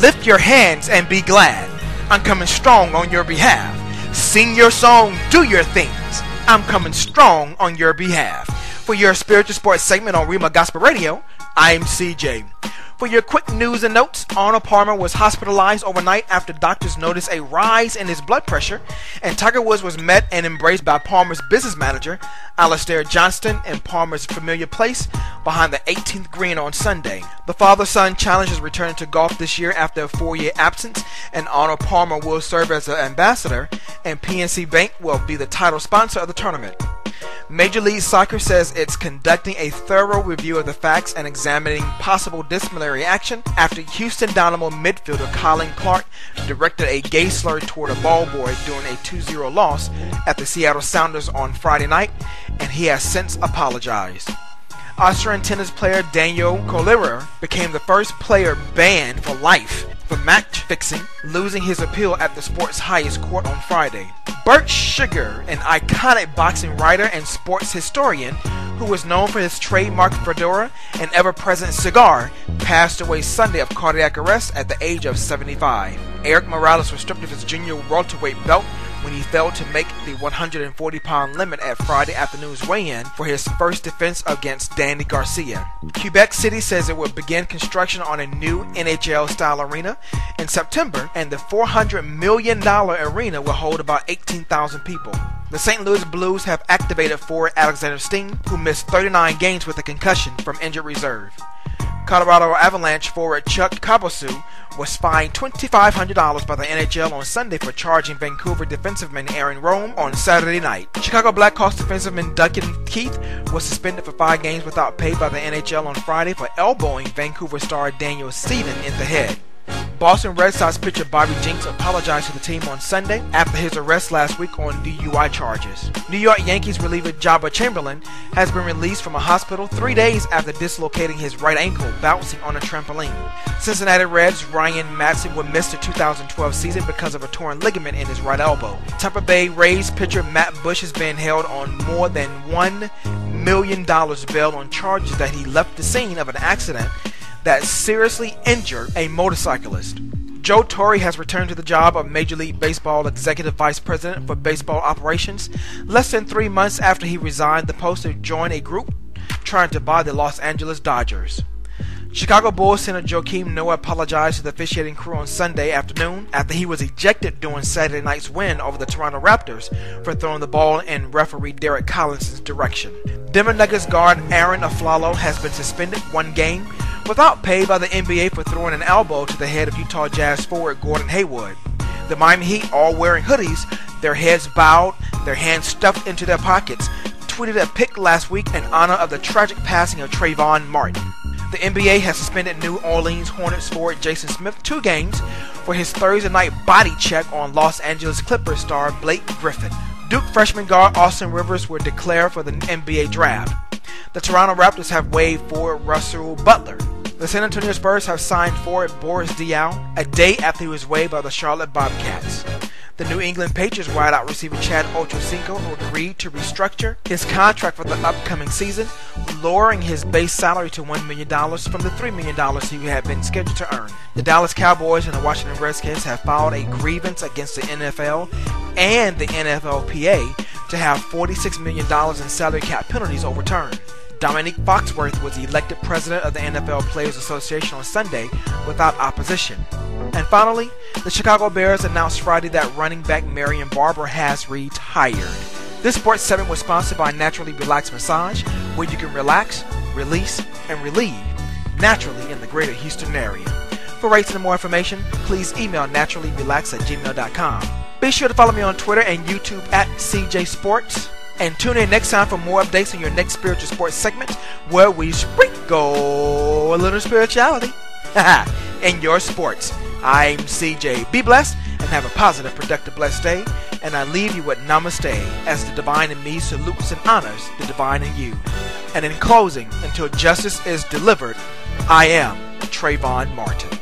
Lift your hands and be glad. I'm coming strong on your behalf. Sing your song, do your things. I'm coming strong on your behalf. For your spiritual sports segment on Rema Gospel Radio, I'm CJ. For your quick news and notes, Arnold Palmer was hospitalized overnight after doctors noticed a rise in his blood pressure, and Tiger Woods was met and embraced by Palmer's business manager, Alistair Johnston, in Palmer's familiar place behind the 18th green on Sunday. The father-son challenge is returning to golf this year after a 4-year absence, and Arnold Palmer will serve as an ambassador, and PNC Bank will be the title sponsor of the tournament. Major League Soccer says it's conducting a thorough review of the facts and examining possible disciplinary action after Houston Dynamo midfielder Colin Clark directed a gay slur toward a ball boy during a 2-0 loss at the Seattle Sounders on Friday night, and he has since apologized. Austrian tennis player Daniel Koellerer became the first player banned for life for match fixing, losing his appeal at the sport's highest court on Friday. Bert Sugar, an iconic boxing writer and sports historian who was known for his trademark fedora and ever-present cigar, passed away Sunday of cardiac arrest at the age of 75. Eric Morales was stripped of his junior welterweight belt when he failed to make the 140-pound limit at Friday afternoon's weigh-in for his first defense against Danny Garcia. Quebec City says it will begin construction on a new NHL-style arena in September, and the $400 million arena will hold about 18,000 people. The St. Louis Blues have activated forward Alexander Steen, who missed 39 games with a concussion from injured reserve. Colorado Avalanche forward Chuck Cabosu was fined $2,500 by the NHL on Sunday for charging Vancouver defenseman Aaron Rome on Saturday night. Chicago Blackhawks defenseman Duncan Keith was suspended for 5 games without pay by the NHL on Friday for elbowing Vancouver star Daniel Steven in the head. Boston Red Sox pitcher Bobby Jenks apologized to the team on Sunday after his arrest last week on DUI charges. New York Yankees reliever Jabba Chamberlain has been released from a hospital 3 days after dislocating his right ankle bouncing on a trampoline. Cincinnati Reds Ryan Madson would miss the 2012 season because of a torn ligament in his right elbow. Tampa Bay Rays pitcher Matt Bush has been held on more than $1 million bail on charges that he left the scene of an accident that seriously injured a motorcyclist. Joe Torre has returned to the job of Major League Baseball Executive Vice President for Baseball Operations less than 3 months after he resigned the post to join a group trying to buy the Los Angeles Dodgers. Chicago Bulls center Joakim Noah apologized to the officiating crew on Sunday afternoon after he was ejected during Saturday night's win over the Toronto Raptors for throwing the ball in referee Derek Collins's direction. Denver Nuggets guard Aaron Aflalo has been suspended 1 game without pay by the NBA for throwing an elbow to the head of Utah Jazz forward Gordon Hayward. The Miami Heat, all wearing hoodies, their heads bowed, their hands stuffed into their pockets, tweeted a pic last week in honor of the tragic passing of Trayvon Martin. The NBA has suspended New Orleans Hornets forward Jason Smith 2 games for his Thursday night body check on Los Angeles Clippers star Blake Griffin. Duke freshman guard Austin Rivers were declared for the NBA draft. The Toronto Raptors have waived forward Russell Butler. The San Antonio Spurs have signed forward Boris Diaw a day after he was waived by the Charlotte Bobcats. The New England Patriots wideout receiver Chad Ochocinco agreed to restructure his contract for the upcoming season, lowering his base salary to $1 million from the $3 million he had been scheduled to earn. The Dallas Cowboys and the Washington Redskins have filed a grievance against the NFL and the NFLPA to have $46 million in salary cap penalties overturned. Dominique Foxworth was elected president of the NFL Players Association on Sunday without opposition. And finally, the Chicago Bears announced Friday that running back Marion Barber has retired. This sports segment was sponsored by Naturally Relax Massage, where you can relax, release, and relieve naturally in the greater Houston area. For rates and more information, please email naturallyrelax@gmail.com. Be sure to follow me on Twitter and YouTube at CJ Sports. And tune in next time for more updates on your next spiritual sports segment, where we sprinkle a little spirituality in your sports. I'm CJ. Be blessed and have a positive, productive, blessed day. And I leave you with namaste as the divine in me salutes and honors the divine in you. And in closing, until justice is delivered, I am Trayvon Martin.